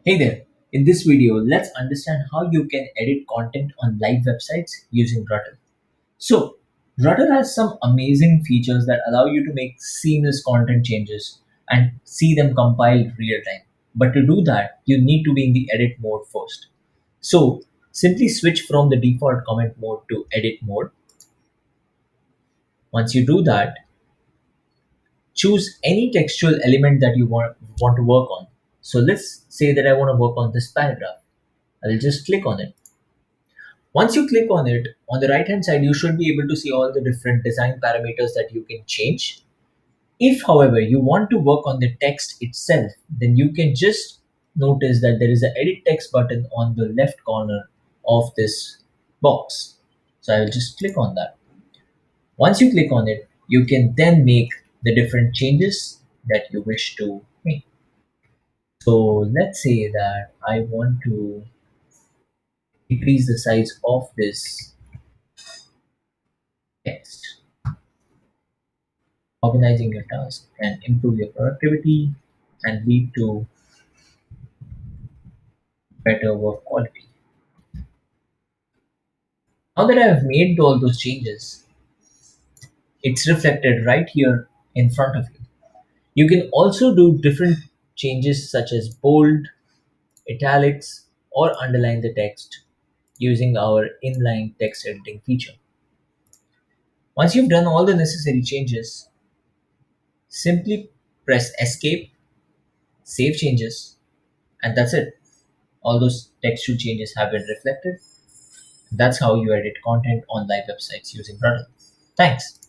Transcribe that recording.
Hey there! In this video, let's understand how you can edit content on live websites using Ruttl. So, Ruttl has some amazing features that allow you to make seamless content changes and see them compile real time. But to do that, you need to be in the edit mode first. So, simply switch from the default comment mode to edit mode. Once you do that, choose any textual element that you want to work on. So, let's say that I want to work on this paragraph. I'll just click on it. Once you click on it, on the right hand side, you should be able to see all the different design parameters that you can change. If, however, you want to work on the text itself, then you can just notice that there is an edit text button on the left corner of this box. So I will just click on that. Once you click on it, you can then make the different changes that you wish to make. So let's say that I want to increase the size of this text. Organizing your tasks can improve your productivity and lead to better work quality. Now that I have made all those changes, it's reflected right here in front of you. You can also do different changes such as bold, italics, or underline the text using our inline text editing feature. Once you've done all the necessary changes, simply press escape, save changes, and that's it. All those textual changes have been reflected. That's how you edit content on live websites using Ruttl. Thanks.